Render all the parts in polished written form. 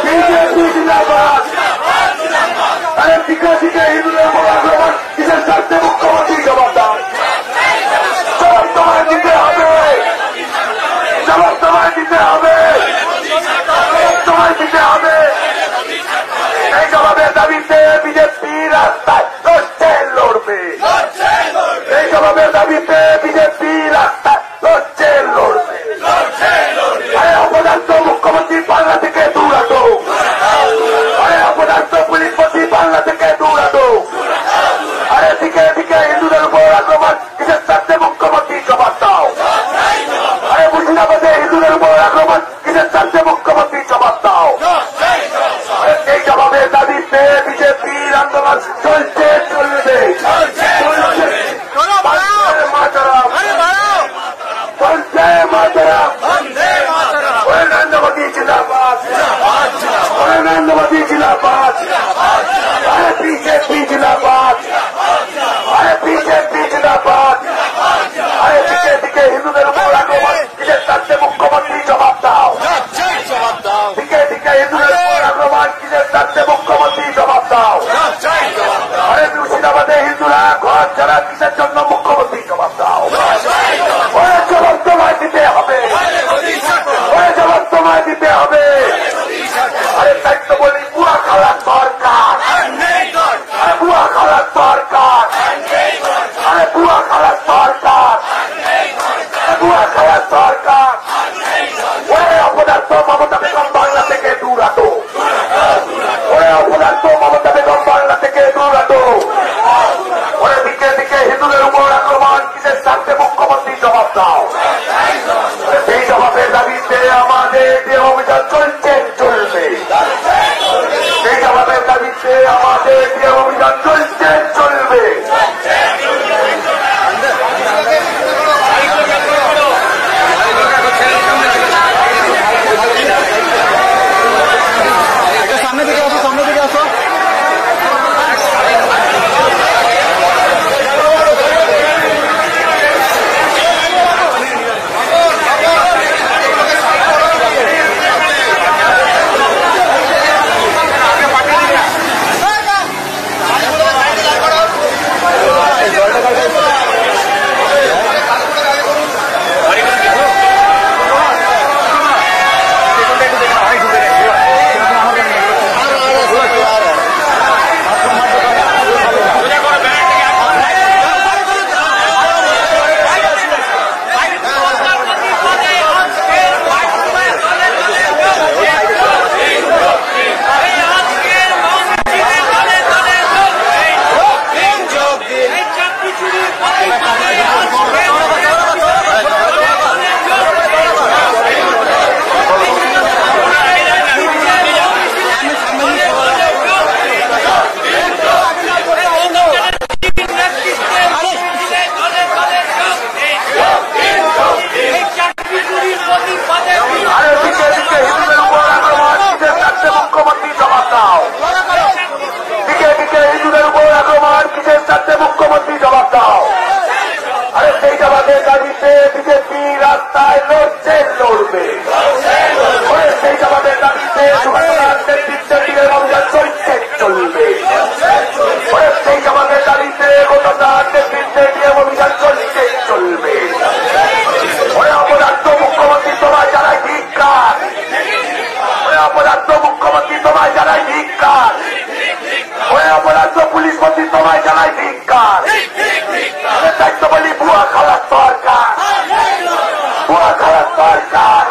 BJP জিন্দাবাদ। আরে টিকা টিকা হিন্দুদের উপর আক্রমণ কিসের স্বার্থে মুখ্যমন্ত্রী জবাব দাও। জবাব তোমায় দিতে হবে, জবাব তোমায় দিতে হবে, জবাব তোমায় দিতে হবে। এই জবাবের দাবিতে বিজেপি রাস্তায় লড়বে, এই জবাবের দাবিতে বিজেপি রাস্তায় লড়বে। আরে অপদার্থ মুখ্যমন্ত্রী বাংলা থেকে দূরাতো, আরে অপদার্থ পুলিশ মন্ত্রী বাংলা থেকে দূরাতো। আরে দিকে দিকে হিন্দুদের উপর আক্রমণ কিসের স্বার্থে মুখ্যমন্ত্রী জবাব দাও। আরে মুর্শিদাবাদে হিন্দুদের উপর আক্রমণ কিসের স্বার্থে মুখ্যমন্ত্রী জবাব দাও। এই জবাবের দাবিতে বিজেপির আন্দোলন চলছে, চলবে, নরেন্দ্র মোদী জিন্দাবাদ, নরেন্দ্র মোদী জিন্দাবাদ। আরে বিজেপি জিন্দাবাদ, আরে বিজেপি জিন্দাবাদ। আরে দিকে দিকে হিন্দুদের উপর আক্রমণ কিসের স্বার্থে মুখ্যমন্ত্রী জবাব দাও। দিকে দিকে হিন্দুদের উপর আক্রমণ কিসের স্বার্থে মুখ্যমন্ত্রী জবাব দাও। আরে মুর্শিদাবাদে হিন্দুরা ঘর ছাড়া কিসের জন্য মুখ্যমন্ত্রী জবাব দাও। ওরে জবাব তোমায় দিতে হবে, ওরে জবাব তোমায় দিতে হবে। আরে তাই তো বলি বুয়া খালার সরকার, আরে বুয়া খালার সরকার, আরে বুয়া খালার সরকার, বুয়া খালার সরকার। ওরে অপদার্থ মমতা বেগম বাংলা থেকে দূরাতো, ওরে অপদার্থ মমতা বেগম বাংলা থেকে দূরাতো। ওরে দিকে দিকে হিন্দুদের উপর আক্রমণ কিসের স্বার্থে মুখ্যমন্ত্রী জবাব দাও। সেই জবাবের দাবিতে আমাদের যে অভিযান চলছে, চলবে। সেই জবাবের দাবিতে আমাদের যে অভিযান চলছে, চলবে। সামনে দিকে আসো, সামনে দিকে আসো। মুখ্যমন্ত্রী জবাব দাও। আরে সেই জবাবের দাবিতে বিজেপি রাস্তায় লড়ছে, লড়বে। সেই জবাবের দাবিতে নেতৃত্বে অভিযান চলছে, চলবে। সেই জবাবের দাবিতে গোটার নেতৃত্বে অভিযান চলছে, চলবে। অপরাধ মুখ্যমন্ত্রী তোমায় জানাই ধিক্কার, অপরাধ মুখ্যমন্ত্রী তোমায় জানাই ধিক্কার, অপরাধ পুলিশ মন্ত্রী তোমায় জানাই ধিক্কার। দায়িত্ব বলি বুয়া খালার সরকার, বুয়া খালার সরকার।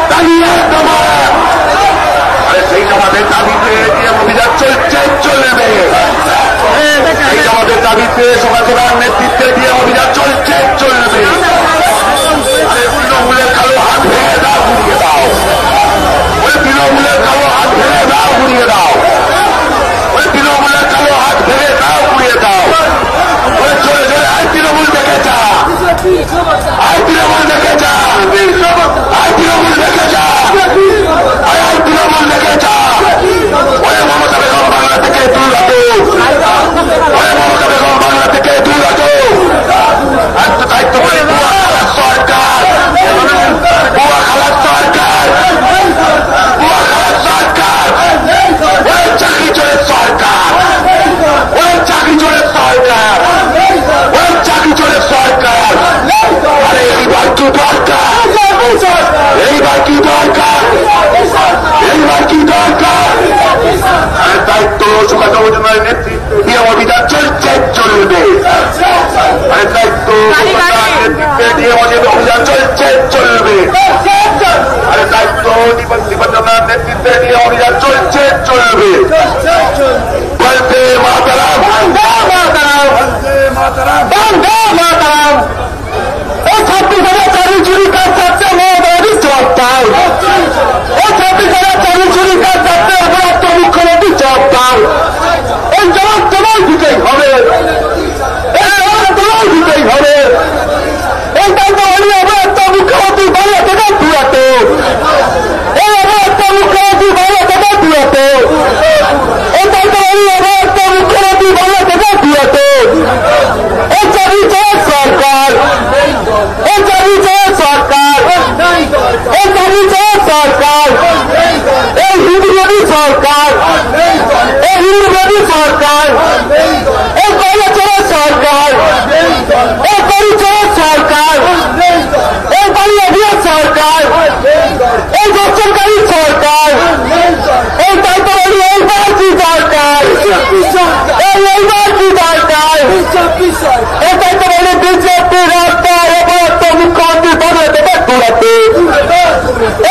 দাঁড়িয়ে সেই আমাদের দাবিতে অভিযান চলবে সেই আমাদের দাবিতে সমাজের নেতৃত্বে দিয়ে অভিযান চলবে তৃণমূলের কালো হাত ভেঙে দাও ঘুরিয়ে দাও তৃণমূলের কালো হাত ভেঙে দাও ঘুরিয়ে দাও তৃণমূলের কালো হাত ভেঙে দাও ঘুরিয়ে দাও চলে চলে আয় তৃণমূল দেখে যা আয় তৃণমূল দেখে যা আয় তৃণমূল দেখে যা আয় তৃণমূল দেখে যা ওরে মমতা বেগম বাংলা থেকে দূর হতো ওরে মমতা বেগম বাংলা থেকে দূর হতো একটা দায়িত্ব করে সরকার বুয়া খালার সরকার ওই চাকরি চোরের সরকার ওই চাকরি চোরের সরকার ওই চাকরি চোরের সরকার আরে এইবার কি দরকার এইবার কি দরকার এইবার কি দরকার দায়িত্ব সুকান্ত মজুমদারের নেতৃত্বে অভিযান চলবে দায়িত্ব নেতৃত্বে দিয়ে অভিযান চলবে আরে দায়িত্ব নিবন্ধনার নেতৃত্বে নিয়ে অভিযান চলবে বলতে মাতারাম মাতারাম এই 26,000 চাকরি চুরি কাজ যাচ্ছে মোদী জবাব দাও এই 26,000 চাকরি চুরি কাজ যাচ্ছে অপরাধ মুখ্যমন্ত্রী জবাব দাও এই জবাব তোমায় দিতেই হবে এই জবাব তোমায় দিতেই হবে এই দায়িত্ব হলে অপরাধ মুখ্যমন্ত্রী বাংলা থেকে দূরাতে এই অপরাধ মুখ্যমন্ত্রী বাংলা থেকে দূরাতে এই দায়িত্ব হলে অপরাধ মুখ্যমন্ত্রী বাংলা থেকে দূরাতে এই চাকরি চোরের সরকার এই চাকরি চোরের সরকার এই চাকরি চোরের সরকার এই হিন্দুবাদী সরকার এই হিন্দুবাদী সরকার এই কয়লা চোরের সরকার এই করি চোরের সরকার এই বাড়ি অভিযোগ সরকার এই দর্শনকারী সরকার এই দায়িত্ব এইবার কি দরকার এইবার কি দরকার এই দায়িত্ব বিজেপি রাস্তায় অবরত মুখ্যমন্ত্রী বাংলা থেকে দূরাতে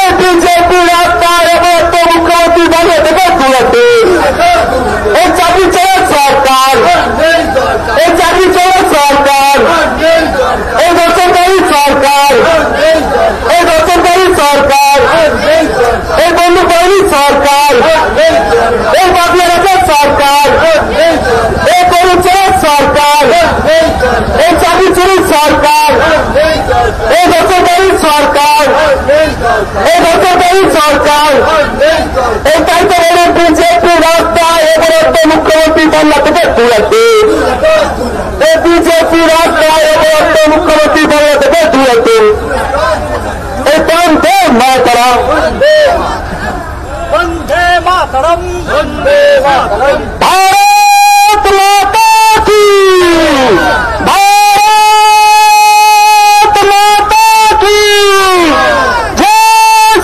এই বিজেপি রাস্তায় অবরত মুখ্যমন্ত্রী বাংলা থেকে দূরাতে এই চাকরি চোরের সরকার এই চাকরি চোরের সরকার এই দর্শনকারী সরকার এই দর্শনকারী সরকার এই বন্ধু বাহিনী সরকার এই বাংলাদেশের সরকার এই গরু চোরের সরকার এই চাকরি চোরের সরকার এই দর্শনকারী সরকার এই দর্শনকারী সরকার এই দায়িত্ব বলে বিজেপি রাস্তায় অবরত মুখ্যমন্ত্রী বাংলা থেকে দূরাতে এই বিজেপি রাস্তায় অবরত মুখ্যমন্ত্রী বাংলা থেকে দূরাতে এই বন্দে মাতরম বন্দে মাতরম বন্দে মাতরম भारत माता की भारत माता की जय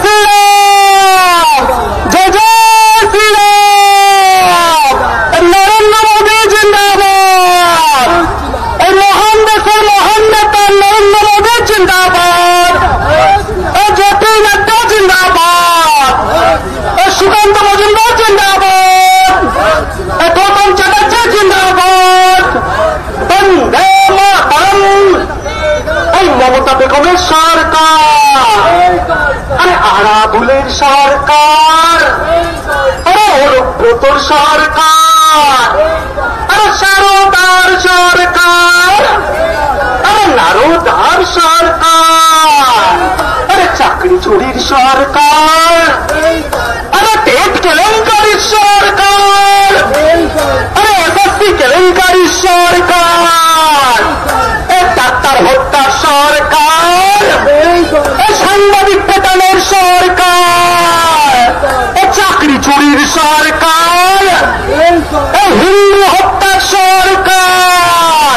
श्री राम जय जय श्री राम नरेंद्र मोदी जिंदाबाद महान देशर महान नेता नरेंद्र मोदी जिंदाबाद जेपी नड्डा जिंदाबाद सुकाন্ত মজুমদার जिंदाबाद গৌতম চ্যাটার্জি जिंदाबाद বন্দে মাতরম এই মমতা বেগমের সরকার আরে আরাবুলের সরকার আরে অনুব্রতর সরকার আরে সারদার সরকার আরে নারদার সরকার আরে চাকরি চুরির সরকার আরে টেট কেলেঙ্কারির সরকার আরে এসএসসি কেলেঙ্কারির সরকার এ ডাক্তার হত্যার সরকার এ সাংবাদিক পেটানোর সরকার এ চাকরি চুরির সরকার এ হিন্দু হত্যার সরকার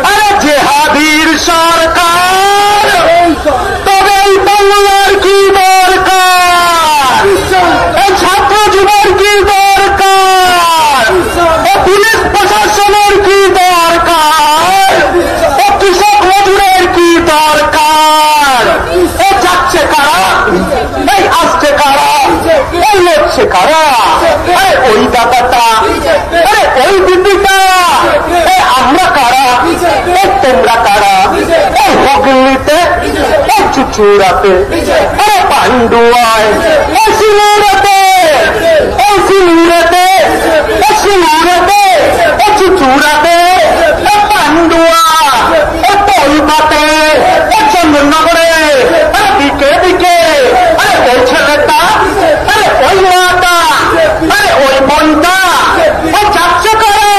আরে জেহাদির সরকার তবে এই বাংলার কি দরকার লড়ছে কারা? আরে ওই দাদাটা, আরে ওই দিদিটা, আমরা কারা? তোমরা কারা? হুগলিতে, চুচুড়াতে, আরে পান্ডুয়ায়, সিঙ্গুরাতে, সিঙ্গুরাতে, সিঙ্গুরাতে, চুচুড়াতে, পান্ডুয়া, পলপাতে, চন্দননগরে, দিকে দিকে, আরে ওই ছেলেটা, আরে ওই মাটা, আরে ওই বোনটা, ওই যাচ্ছে কারা?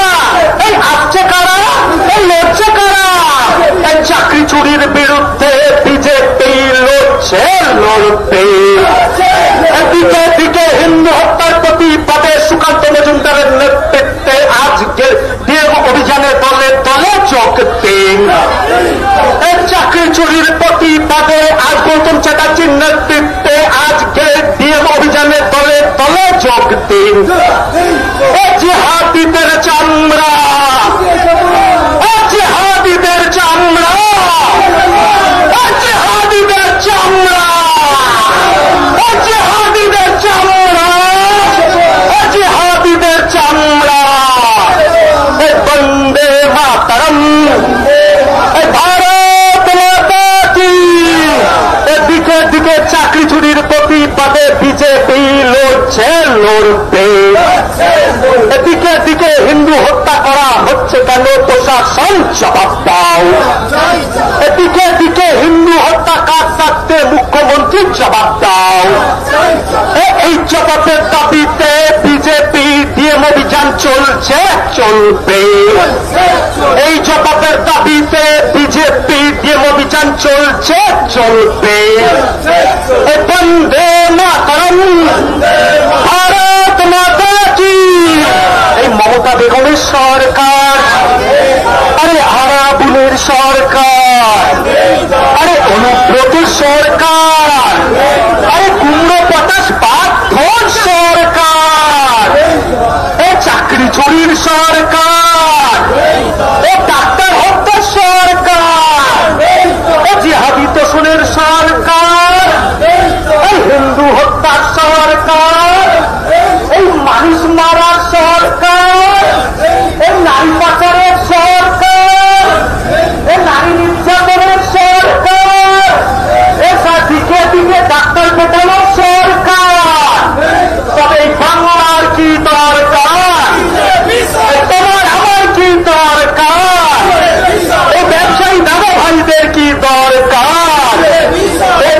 এই আসছে কারা? এই লড়ছে কারা? এই চাকরি চুরির বিরুদ্ধে বিজেপি লড়ছে, লড়বে। দিকে দিকে হিন্দু হত্যার প্রতিবাদে সুকান্ত মজুমদারের নেতৃত্বে আজকে ডিএম অভিযানে দলে দলে যোগ দিন। চাকরি চুরির প্রতিবাদে আজ গৌতম চ্যাটার্জির নেতৃত্বে আজকে ডিএম অভিযানে দলে দলে যোগ দিন। জিহাদিদের চামড়া, জিহাদিদের চামড়া, জিহাদিদের চামড়া, জিহাদিদের চামড়া, জিহাদিদের চামড়া। বন্দে মাতরম, ভারত মাতা কি। দিকে দিকে চাকরি চুরির প্রতিবাদে বিজেপি লড়ছে, লড়বে। দিকে দিকে হিন্দু হত্যা করা হচ্ছে কেন? প্রশাসন জবাব দাও। দিকে দিকে হিন্দু হত্যা কাজ থাকতে মুখ্যমন্ত্রী জবাব দাও। এই জবাবের দাবিতে বিজেপি ডিএম অভিযান চলছে, চলবে। এই জবাবের দাবিতে বিজেপি ডিএম অভিযান চলছে, চলবে। বন্দে মাতরম, ভারত মাতা কি। এই মমতা বেগমের সরকার, আরে আরাবুলের সরকার, আরে অনুব্রতের সরকার, আরে কুমড়ো পটাশ পাথর সরকার, চাকরি চুরির সরকার, ডাক্তার হত্যার সরকার, জিহাদি তোষণের সরকার, হিন্দু হত্যার সরকার, এই মানুষ মারার সরকার, এই নারী পাচারের সরকার, এই নারী নির্যাতনের সরকার, দিকে দিকে ডাক্তার পেটানোর সরকার। তবে এই বাংলার কি দরকার? তোমার আমার কি দরকার? এই ব্যবসায়ী দাদা ভাইদের কি দরকার?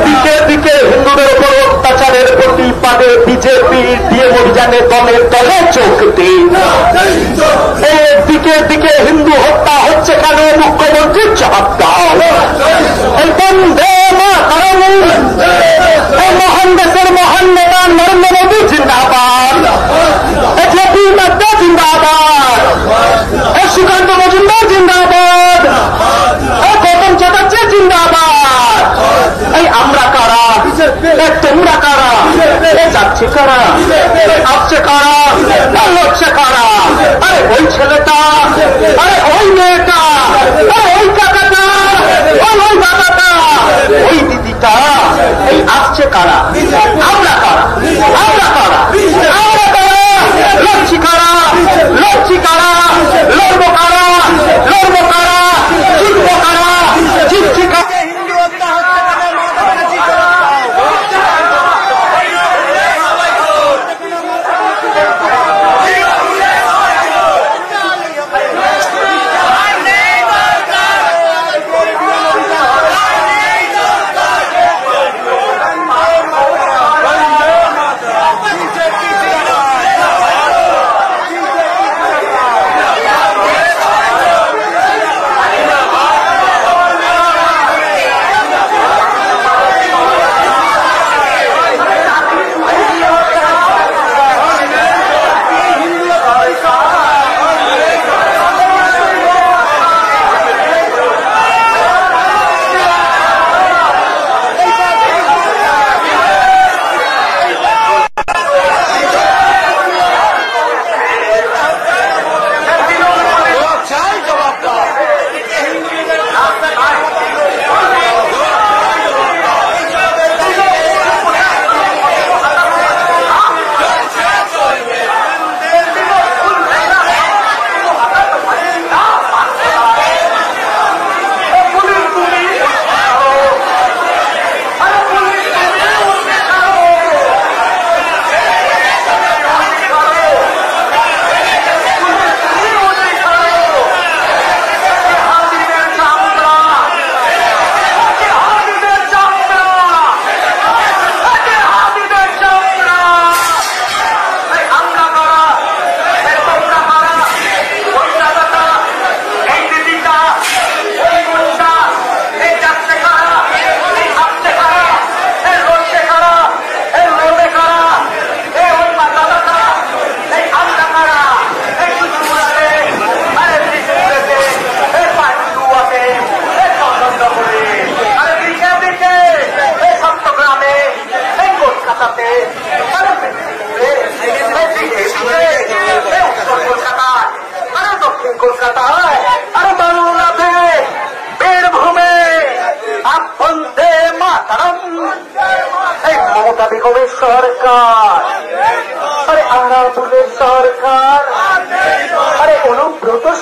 দিকে দিকে হিন্দুদের উপর অত্যাচারের প্রতিবাদে বিজেপি ডিএম অভিযানে দলে দলে যোগ দিন। দিকে দিকে হিন্দু হত্যা হচ্ছে কেন? মুখ্যমন্ত্রী জবাব দাও। এই বন্দে মাতরম, এই মহান দেশের মহান নেতা নরেন্দ্র মোদী জিন্দাবাদ, জেপি নাড্ডা জিন্দাবাদ, সুকান্ত মজুমদার জিন্দাবাদ, গৌতম চ্যাটার্জি জিন্দাবাদ। এই আমরা কারা? তোমরা কারা? যাচ্ছে কারা? আসছে কারা? লড়ছে কারা? আরে ওই ছেলেটা, আরে ওই মেয়েটা, আরে ওই কাকাটা, ওই দাদাটা, ওই দিদিটা, এই আসছে কারা? আমরা কারা? আমরা কারা? আমরা কারা? লড়ছি কারা? লড়ছি কারা? লড়বো কারা? লড়বো কারা? জিতবো কারা? জিতছি কারা? হিন্দু হত্যা হচ্ছে কেন? মমতা ব্যানার্জি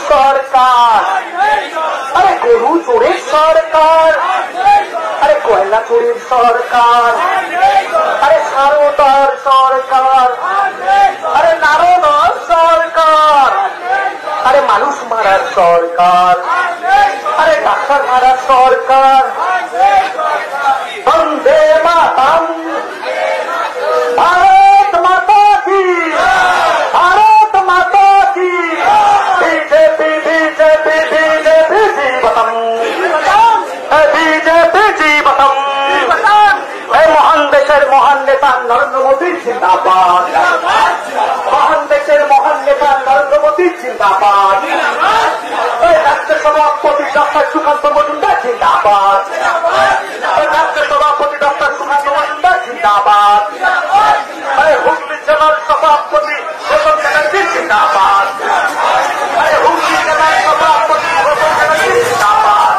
সরকার, আরে গরু চোরের সরকার, আরে কয়লা চোরের সরকার, আরে সারদার সরকার, আরে নারদার সরকার, আরে মানুষ মারার সরকার, আরে ডাক্তার মারার সরকার। বন্দে মাতরম, ভারত মাতা কি, ভারত মাতা কি, বিজেপি বিজেপি বিজেপি জীবতম, বিজেপি জীবতম। এই মহান দেশের মহান নেতা নরেন্দ্র মোদী জিন্দাবাদ, মহান দেশের মহান নেতা নরেন্দ্র মোদী জিন্দাবাদ। এই রাষ্ট্র সভাপতি ডক্টর সুকান্ত মজুমদার জিন্দাবাদ, এই রাষ্ট্র সভাপতি ডক্টর সুকান্ত মজুমদার জিন্দাবাদ। এই হুগলি জেলার সভাপতি গৌতম ব্যানার্জি জিন্দাবাদ, এই হুগলি জেলার সভাপতি গৌতম ব্যানার্জি জিন্দাবাদ।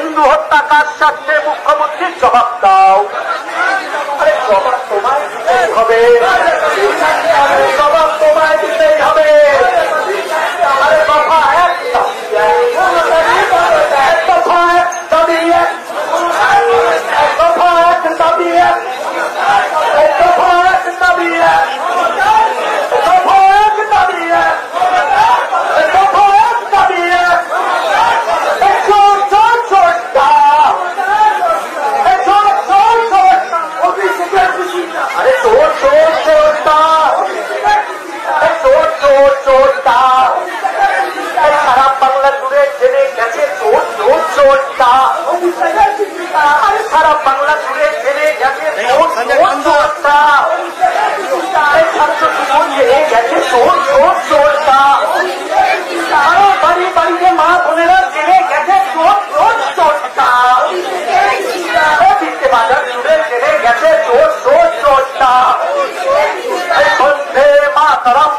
হিন্দু হত্যাকার স্বার্থে মুখ্যমন্ত্রীর জবাব দাও। আরে জবাব তোমায় দিতেই হবে, জবাব তোমায় দিতেই হবে। আরে দফা এক দফা এক দাবি এক দফা এক দাবি এক দফা এক দাবি এক দফা এক দাবি এক দফা এক দাবি এক চোর চোর চোরটা চোর চোর চোর আরে চোর চোর চোরটা চোর চোর চোরটা সারা বাংলা জুড়ে জেনে গেছে চোর চোর চোরটা সারা বাংলা জুড়ে জেনে গেছে চোর চোর চোরটা ছাত্র জীবন জেনে গেছে চোর চোর চোরটা আরো বাড়ি বাড়িতে মা বোনেরা জেনে গেছে চোর চোর চোরটা বিদ্যে বাজার জুড়ে জেনে গেছে চোর চোর চোরটা বন্দে মাতরম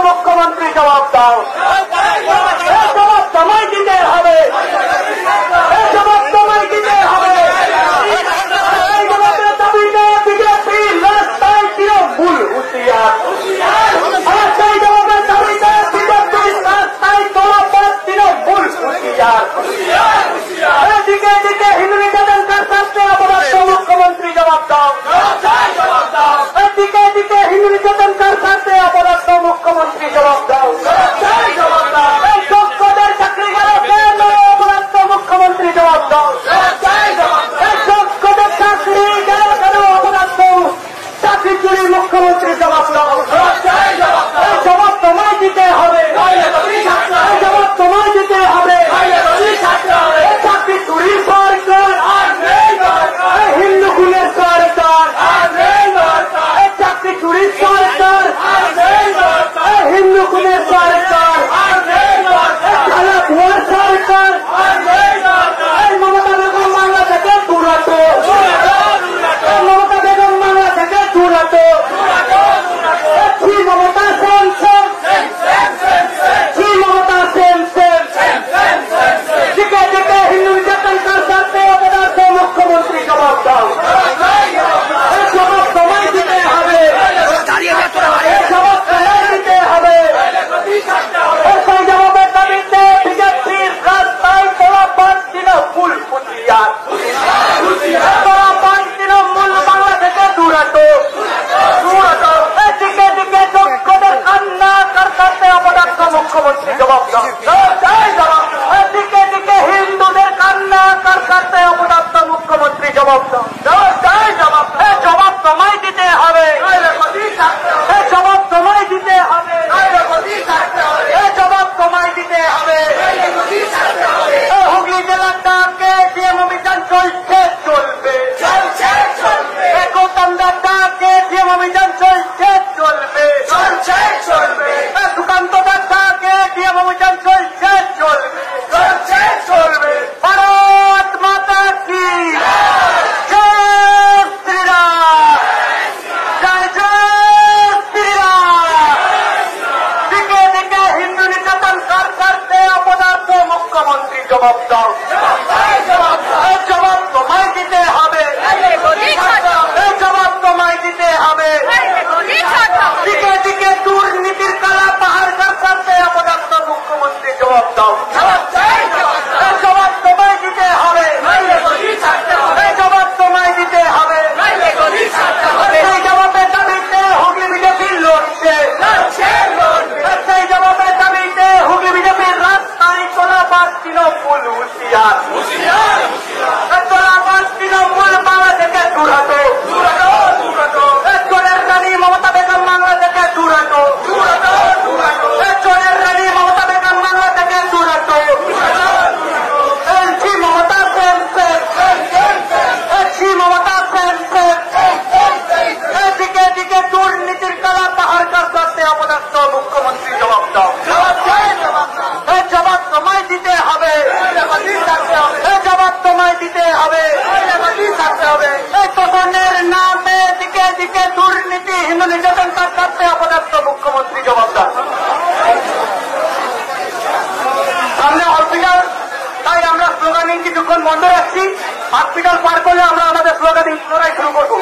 মুখ্যমন্ত্রী জবাব দাও, জবাব তোমায় দিতে হবে, জবাব তোমায় দিতে হবে। এই জবাবের দাবিতে বিজেপি রাস্তায় তৃণমূল হুঁশিয়ার, সেই জবাবের দাবিতে বিজেপি রাস্তায় তলপথ তৃণমূল হুঁশিয়ার। এদিকে এদিকে হিন্দু নির্যাতনকার শাস্তি অপরাধ মুখ্যমন্ত্রী জবাব দাও, এদিকে এদিকে হিন্দু নির্যাতনকার শাস্তি অপরাধ মুখ্যমন্ত্রী জবাব দাও। এই যোগ্যদের চাকরি গেল কেন অপরাধ মুখ্যমন্ত্রী জবাব দাও। এই যোগ্যদের চাকরি গেল কেন অপরাধ চাকরি চুরি মুখ্যমন্ত্রী জবাব দাও। এই জবাব তোমায় দিতে হবে, এই জবাব তোমায় দিতে হবে। চাকরি চুরির সরকার, হিন্দু খুনের সরকার, চাকরি চুরির সরকার, হিন্দু খুনের সরকার, খেলা ভুয়ার সরকার। এই মমতা বেগম বাংলা থেকে দূরত, মমতা বেগম বাংলা থেকে দূরত। Mamata same same, Mamata same same. দিকে দিকে হিন্দু নির্যাতনকার সাথে অপরাধ মুখ্যমন্ত্রী জবাব দাও। জবাব তোমায় দিতে হবে, জবাব তোমায় দিতে হবে। সেই জবাবের দাবিতে বিজেপির রাস্তায় তলাপান তৃণমূল হুঁশিয়ার, তলাপান তৃণমূল বাংলা থেকে দূরত। দিকে দিকে যোগ্যদের কান্না কারতে অপরাধ মুখ্যমন্ত্রী জবাব দাও। দিকে দিকে হিন্দুদের কান্না কারতে অপরাধ মুখ্যমন্ত্রী জবাব দাও। জবাব তোমায় দিতে হবে, জবাব তোমায় দিতে হবে, জবাব তোমায় দিতে হবে। হুগলি জেলার ডাকে ডিএম অভিযান চলছে চলবে, গৌতমদার ডাকে ডিএম অভিযান চলছে চলবে, সুকান্তদার ডাকে ডিএম অভিযান চলছে চলবে, চলবে। ভারত মাতা কি জয় শ্রীরাম, জয় জয় শ্রীরাম। দিকে দিকে হিন্দু নির্যাতন করতে অপদার্থ মুখ্যমন্ত্রী জবাব দাও। জবাব তোমায় দিতে হবে, জবাব তোমায় দিতে হবে। দিকে দিকে দুর্নীতির কালা পাহাড় করতে অপদার্থ মুখ্যমন্ত্রী জবাব দাও। জবাব তোমায় দিতে হবে, জবাব তোমায় দিতে হবে। সেই জবাবের দাবিতে হুগলি বিজেপি লড়ছে, সেই জবাবের দাবিতে হুগলি বিজেপির রাস্তায় চলাবার তৃণমূল হুঁশিয়ার। হসপিটাল পার করলে আমরা আমাদের স্লোগান লড়াই শুরু করবো।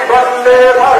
Vande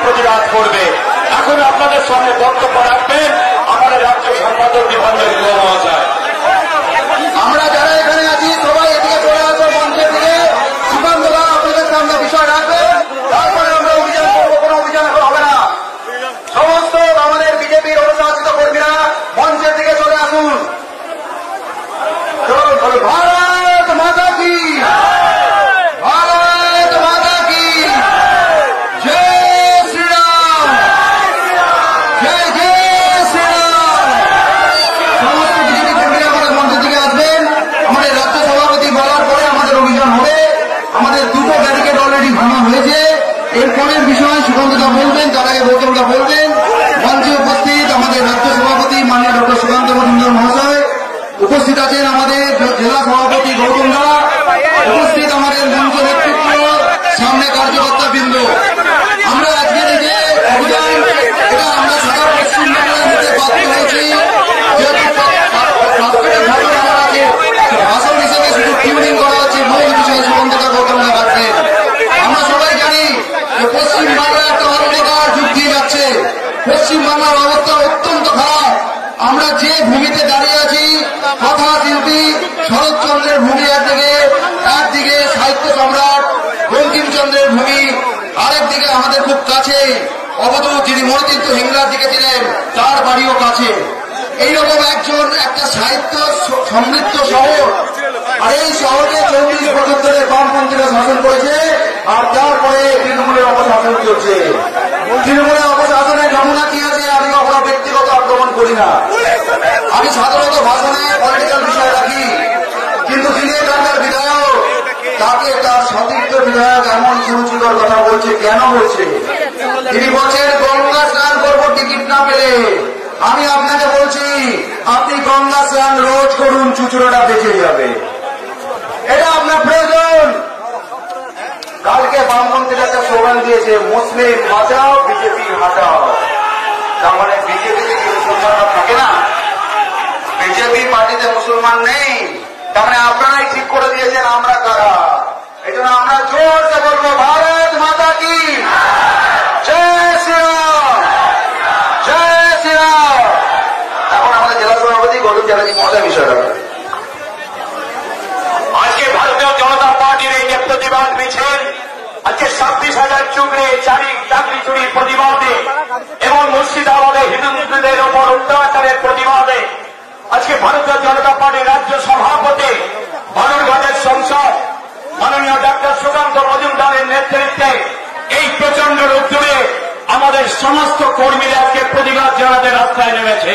প্রতিবাদ করবে। এখন আপনাদের সামনে বক্তব্য রাখবেন আমাদের রাজ্য সম্পাদক দীপাঞ্জন গুহ মহাশয়। আমরা যারা এখানে আছি সবাই এদিকে চলে আসবো মঞ্চের দিকে। সুকান্তদা আপনাদের সামনে বিষয় রাখবেন, তারপরে আমরা অভিযান করবো। কোনো অভিযান এখন হবে না। সমস্ত আমাদের বিজেপির অনুশাসিত কর্মীরা মঞ্চের দিকে চলে আসুন। চলুন চলুন। ভারত মাতা কি, ভারত মাতা কি জয় শ্রীরাম, জয় জয় শ্রীরাম। সমস্ত বিজেপি কর্মীরা আমাদের মঞ্চের দিকে আসবেন। আমাদের রাজ্য সভাপতি বলার পরে আমাদের অভিযান হবে। আমাদের দুটো ব্যারিকেড অলরেডি ভাঙা হয়েছে। এরপরের বিষয়ে সুকান্তদা বলবেন, তার আগে বক্তব্যটা বলবেন। মঞ্চে উপস্থিত আমাদের রাজ্য সভাপতি মাননীয় ডক্টর সুকান্ত মজুমদার মহাশয়, উপস্থিত আছেন আমাদের জেলা সভাপতি গৌতম দা, উপস্থিত আমাদের মঞ্চ নেতৃত্ব, সামনে কার্যকর্তা বৃন্দ। আমরা আজকের এই যে অভিযান, এটা আমরা সারা পশ্চিমবাংলায় নিতে বাধ্য হয়েছি। যেহেতু ভাষণ হিসেবে শুধু টিউনিং করা হচ্ছে, মূল বিষয়ে সুকান্তদা গৌতম দা রাখছেন। আমরা সবাই জানি যে পশ্চিমবাংলা একটা অন্ধকার যুগ দিয়ে যাচ্ছে। পশ্চিমবাংলার অবস্থা অত্যন্ত খারাপ। আমরা যে ভূমিতে দাঁড়িয়ে আছি, কথা শিল্পী শরৎচন্দ্রের ভূমি একদিকে সাহিত্য সম্রাট বঙ্কিমচন্দ্রের ভূমি, আরেকদিকে আমাদের খুব কাছে অবধূত যিনি মণিতীর্থ হিংলার দিকে ছিলেন, তার বাড়িও কাছে। এইরকম একটা সাহিত্য সমৃদ্ধ শহর, আর এই শহরকে 40 বছর ধরে বামপন্থীরা শাসন করেছে। আর তারপরে তৃণমূলের অপশাসন চলছে। তৃণমূলের অপশাসনের নমুনা কি আছে? আমি কখনো ব্যক্তিগত আক্রমণ করি না, আমি সাধারণত ভাষণে পলিটিক্যাল বিষয় রাখি। কিন্তু যিনি এখানকার বিধায়ক, তাকে তার সতীর্থ বিধায়ক এমন সুরুচিকর কথা বলছে। কেন বলছে? তিনি বলছেন গঙ্গা স্নান করবো টিকিট না পেলে। আমি আপনাকে বলছি, আপনি গঙ্গা স্নান রোজ করুন, চুচুড়োটা বেঁচে যাবে। এটা আপনার প্রয়োজন। কালকে বামপন্থীরা একটা স্লোগান দিয়েছে, মুসলিম বাঁচাও বিজেপি হাটাও। তার মানে বিজেপিতে কি মুসলমানরা থাকে না? বিজেপি পার্টিতে মুসলমান নেই। তার মানে আপনারাই ঠিক করে দিয়েছেন আমরা কারা। এই জন্য আমরা জোরসে বলবো, ভারত মাতা কি জয় শ্রীরাম, জয় শ্রীরাম। এখন আমাদের জেলা সভাপতি গৌতম চ্যাটার্জি মহোদয় বিষয় রাখবেন। আজকে ভারতীয় জনতা পার্টির এই যে প্রতিবাদ মিছিল, আজকে 26,000 চুগড়ে চাকরি চুরির প্রতিবাদে এবং মুর্শিদাবাদে হিন্দুদের ওপর অত্যাচারের প্রতিবাদে আজকে ভারতীয় জনতা পার্টির রাজ্য সভাপতি বালুরঘাটের সংসদ মাননীয় ডক্টর সুকান্ত মজুমদারের নেতৃত্বে এই প্রচন্ড রোদ্দুরে আমাদের সমস্ত কর্মীরা আজকে প্রতিবাদ জানাতে রাস্তায় নেমেছে।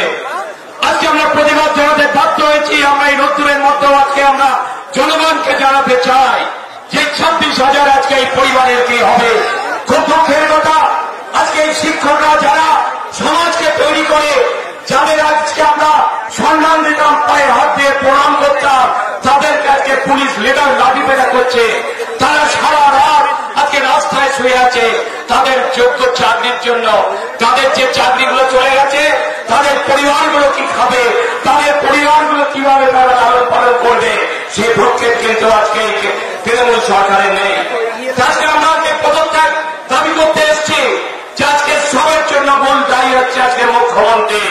আজকে আমরা প্রতিবাদ জানাতে বাধ্য হয়েছি। আমরা এই রোদ্দুরের মধ্যেও আজকে আমরা জনগণকে জানাতে চাই যে 26,000 আজকে এই পরিবারের কি হবে। খুব দুঃখের কথা, আজকে এই শিক্ষকরা যারা সমাজকে তৈরি করে, যাদের আজকে আমরা সম্মান দিতাম, পায়ে হাত দিয়ে প্রণাম করতাম, তাদের কাছে পুলিশ লেটার লাঠি পেটা করছে। তারা সারা রাত আজকে রাস্তায় শুয়ে আছে তাদের যোগ্য চাকরির জন্য। তাদের যে চাকরিগুলো চলে গেছে, তাদের পরিবারগুলো কি খাবে, তাদের পরিবারগুলো কিভাবে তারা লালন পালন করবে, সেই ভক্ষেপ কিন্তু আজকে তৃণমূল সরকারের নেই। আজকে আমরা পদত্যাগ দাবি করতে এসেছি যে আজকে সবের জন্য মূল দায়ী হচ্ছে আজকে মুখ্যমন্ত্রী।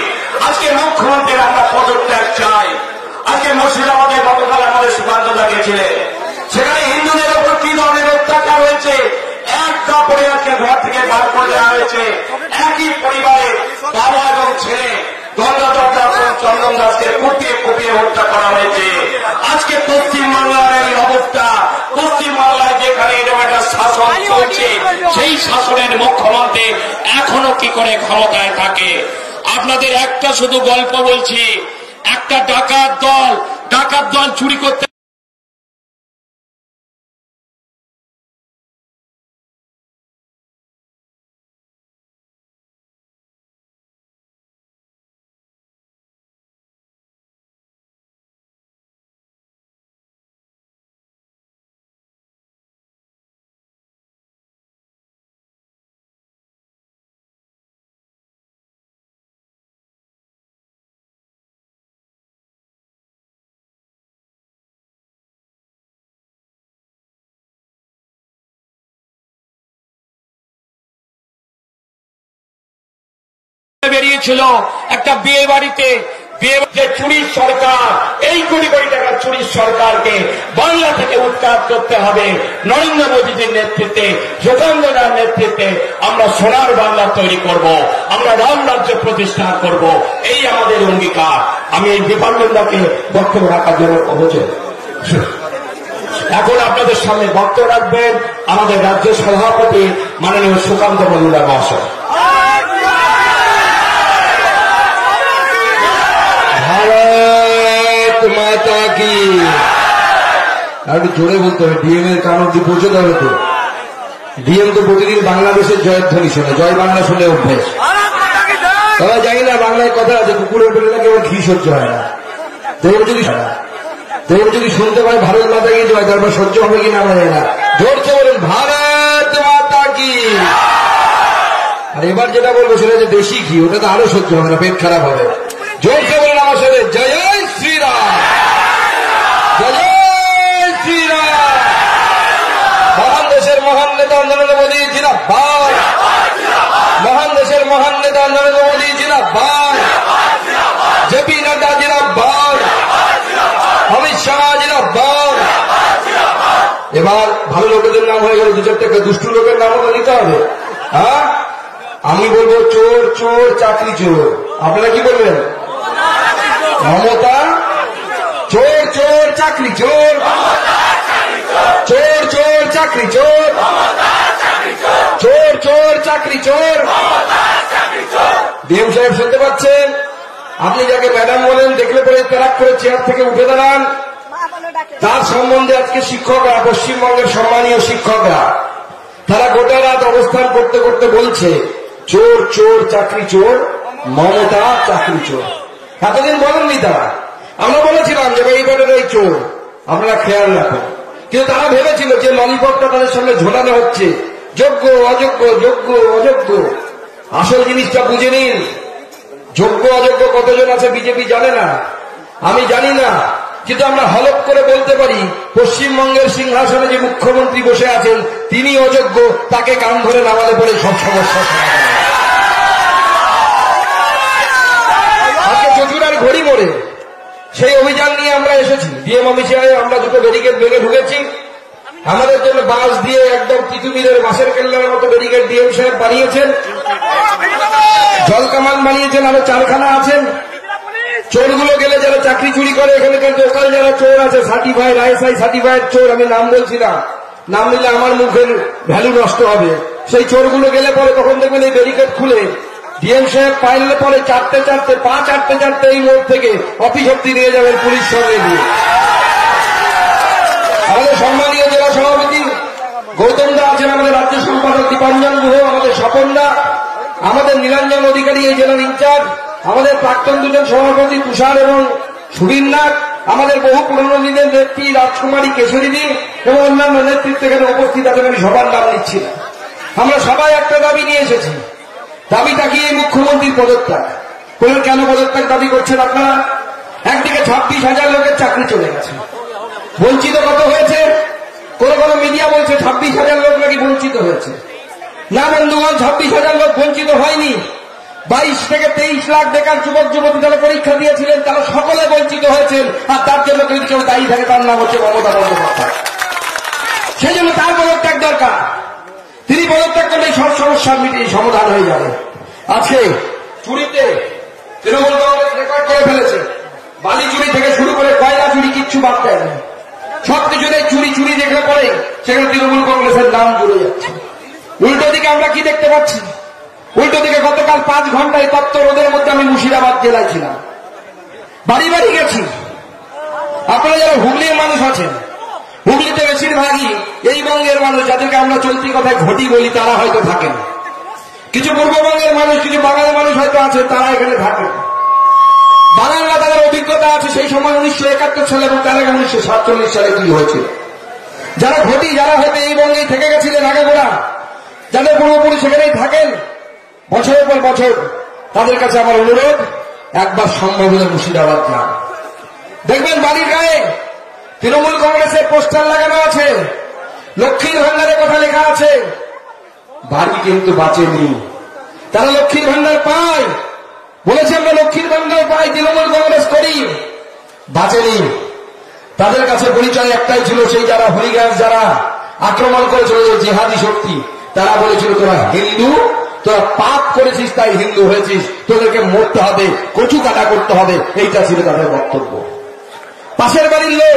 আজকে মুখ্যমন্ত্রীর আমরা পদত্যাগ চাই। আজকে মুর্শিদাবাদে গতকাল আমাদের সুকান্তদা গেছিলেন, সেখানে হিন্দুদের ওপর কি ধরনের অত্যাচার হয়েছে, এক কাপড়ে আজকে ঘর থেকে বার করে দেওয়া হয়েছে। একই পরিবারে বাবা এবং ছেলে গঙ্গাধর দাস এবং চন্দন দাসকে কুপিয়ে কুপিয়ে হত্যা করা হয়েছে। আজকে পশ্চিমবাংলার এই অবস্থা, পশ্চিমবাংলায় যেখানে এরকম একটা শাসন চলছে, সেই শাসনের মুখ্যমন্ত্রী এখনো কি করে ক্ষমতায় থাকে। আপনাদের একটা শুধু গল্প বলছি, একটা ডাকাত দল চুরি করতে গিয়েছিল একটা বিয়ে বাড়িতে, যে চুরির সরকার, এই কোটি কোটি টাকার চুরির সরকারকে বাংলা থেকে উৎখাত করতে হবে। নরেন্দ্র মোদীজির নেতৃত্বে, যোগেন্দ্রনাথ নেতৃত্বে আমরা সোনার বাংলা তৈরি করব, আমরা রাম রাজ্য প্রতিষ্ঠা করব, এই আমাদের অঙ্গীকার। আমি এই বিপান্নদাকে বক্তব্য রাখার জন্য অবচেত। এখন আপনাদের সামনে বক্তব্য রাখবেন আমাদের রাজ্য সভাপতি মাননীয় সুকান্ত মজুমদার মহাশয়। ভারত মাতা কি। আর জোরে বলতে হবে, ডিএম এর কান অব্দি পৌঁছতে হবে তো। ডিএম তো প্রতিদিন বাংলাদেশের জয়ধ্বনি শোনে, জয় বাংলা শুনে অভ্যেস। তবে জানি না, বাংলায় কথা আছে কুকুরের পেটে নাকি আবার ঘি সহ্য হয় না। যদি শুনতে পায় ভারত মাতা কি জয়, তারপর সহ্য হবে কিনা আমরা জানি না। জোরছে বলেন ভারত মাতা কি। আর এবার যেটা বলবো সেটা যে দেশি ঘি, ওটা তো আরো সহ্য হবে না, পেট খারাপ হবে। জোরছে বলেন আমার সাথে জয় শ্রীরাম, জয় শ্রীরাম। মহান দেশের মহান নেতা নরেন্দ্র মোদী জিন্দাবাদ, মহান দেশের মহান নেতা নরেন্দ্র মোদী জিন্দাবাদ, জেপি নাড্ডা জিন্দাবাদ, অমিত শাহ জিন্দাবাদ। এবার ভালো লোকেদের নাম হয়ে গেল, দু চারটে দুষ্টু লোকের নামও তো নিতে হবে। হ্যাঁ, আমি বলবো চোর চোর চাকরি চোর। আপনারা কি বলবেন? মমতা চোর চোর চাকরি চোর, চোর চোর চাকরি চোর, চোর চোর চাকরি চোর। ডিএম সাহেব শুনতে পাচ্ছেন? আপনি যাকে ম্যাডাম বলেন, দেখলে পরে তেরাক করে চেয়ার থেকে উঠে দাঁড়ান। তার সম্বন্ধে আজকে শিক্ষকরা, পশ্চিমবঙ্গের সম্মানীয় শিক্ষকরা, তারা গোটা রাত অবস্থান করতে করতে বলছে চোর চোর চাকরি চোর, মমতা চাকরি চোর। এতদিন বলেননি তারা। আমরা বলেছিলাম যে এইবারের এই চোর, আপনারা খেয়াল রাখুন। কিন্তু তারা ভেবেছিল যে ললিপপটা তাদের সামনে ঝোলানো হচ্ছে, যোগ্য অযোগ্য, যোগ্য অযোগ্য। আসল জিনিসটা বুঝে নিন। যোগ্য অযোগ্য কতজন আছে বিজেপি জানে না, আমি জানি না, কিন্তু আমরা হলফ করে বলতে পারি পশ্চিমবঙ্গের সিংহাসনে যে মুখ্যমন্ত্রী বসে আছেন তিনি অযোগ্য, তাকে কান ধরে নামালে পরে সব সমস্যা সমাধান। আজকে চচুড়ার ঘড়ি মোড়ে সেই অভিযান নিয়ে আমরা এসেছি। ডিএম অফিসে আমরা দুটো ব্যারিকেড ভেঙে ঢুকেছি। আমাদের জন্য বাস দিয়ে একদম তিতুমিরের বাসের কেল্লার মতো ব্যারিকেড ডিএম সাহেব বানিয়েছেন, জলকামান বানিয়েছেন, আরো 4খানা আছেন। চোরগুলো গেলে যারা চাকরি চুরি করে, এখানকার লোকাল যারা চোর আছে, সার্টিফাইড আইএসআই সার্টিফাইড চোর, আমি নাম বলছি না, নাম নিলে আমার মুখের ভ্যালু নষ্ট হবে। সেই চোরগুলো গেলে পরে তখন দেখবেন এই ব্যারিকেড খুলে ডিএম সাহেব পাইলে পরে চারটে এই মোড় থেকে অফিস অব্দি নিয়ে যাবেন পুলিশ সঙ্গে দিয়ে। আমাদের সম্মানীয় জেলা সভাপতি গৌতম দা আছেন, আমাদের রাজ্য সম্পাদক দীপাঞ্জন গুহ, আমাদের স্বপন দা, আমাদের নীলাঞ্জন অধিকারী এই জেলার ইনচার্জ, আমাদের প্রাক্তন দুজন সভাপতি তুষার এবং সুবীরনাথ, আমাদের বহু পুরনো দিনের নেত্রী রাজকুমারী কেশরীদি এবং অন্যান্য নেতৃত্ব এখানে উপস্থিত আছেন। আমি সবার নাম নিচ্ছি না। আমরা সবাই একটা দাবি নিয়ে এসেছি। দাবিটা কি? মুখ্যমন্ত্রীর পদত্যাগ। বলুন কেন পদত্যাগ দাবি করছেন আপনারা? একদিকে 26,000 লোকের চাকরি চলে গেছে, বঞ্চিত কত হয়েছে? কোন কোন মিডিয়া বলছে 26,000 লোক নাকি বঞ্চিত হয়েছে। না বন্ধুগণ, 26,000 লোক বঞ্চিত হয়নি। 22 থেকে 23 লাখ বেকার যুবক যুবতী যারা পরীক্ষা দিয়েছিলেন তারা সকলে বঞ্চিত হয়েছেন। আর তার জন্য যদি কেউ দায়ী থাকে তার নাম হচ্ছে মমতা বন্দ্যোপাধ্যায়। সেই জন্য তার পদত্যাগ দরকার। তিনি পদত্যাগ করলে সব সমস্যার সমাধান হয়ে যাবে। আজকে চুরিতে তৃণমূল কংগ্রেস রেকর্ড করে ফেলেছে। বালি চুরি থেকে শুরু করে কয়লা চুরি কিচ্ছু বাদ দেয়নি। সবকিছুতে চুরি চুরি দেখলে পরে সেখানে তৃণমূল কংগ্রেসের নাম জুড়ে যাচ্ছে। উল্টো দিকে আমরা কি দেখতে পাচ্ছি? উল্টো দিকে গতকাল 5 ঘন্টায় তপ্ত রোদের মধ্যে আমি মুর্শিদাবাদ জেলায় ছিলাম, বাড়ি বাড়ি গেছি। আপনারা যারা হুগলির মানুষ আছেন, হুগলিতে বেশিরভাগই এই বঙ্গের মানুষ, যাদেরকে আমরা চলতি কথায় ঘটি বলি, তারা হয়তো থাকেন। কিছু পূর্ববঙ্গের মানুষ, কিছু বাঙালি মানুষ হয়তো আছে, তারা এখানে থাকেন। বাঙালরা তাদের অভিজ্ঞতা আছে সেই সময় 1971 সালে এবং তার আগে 1947 সালে কি হয়েছিল। যারা ঘটি, যারা হয়তো এই বঙ্গেই থেকে গেছিলেন আগাগোড়া, যাদের পূর্বপুরুষ সেখানেই থাকেন বছরের পর বছর, তাদের কাছে আমার অনুরোধ, একবার সম্ভব হলে মুর্শিদাবাদ যান। দেখবেন বাড়ির গায়ে তৃণমূল কংগ্রেসের পোস্টার লাগানো আছে, লক্ষ্মীর ভান্ডারের কথা লেখা আছে। বাড়ি কিন্তু বাঁচেনি। তারা লক্ষ্মীর ভান্ডার পায়, বলেছে আমরা লক্ষ্মীর ভান্ডার পাই, তৃণমূল কংগ্রেস করি, বাঁচেনি। তাদের কাছে পরিচয় একটাই ছিল, সেই যারা হরিগাঁস যারা আক্রমণ করেছিল যে জেহাদি শক্তি, তারা বলেছিল তোরা হিন্দু, তোরা পাপ করেছিস তাই হিন্দু হয়েছিস, তোদেরকে মরতে হবে, কচু কাটা করতে হবে, এইটা ছিল তাদের বক্তব্য। পাশের বাড়ির লোক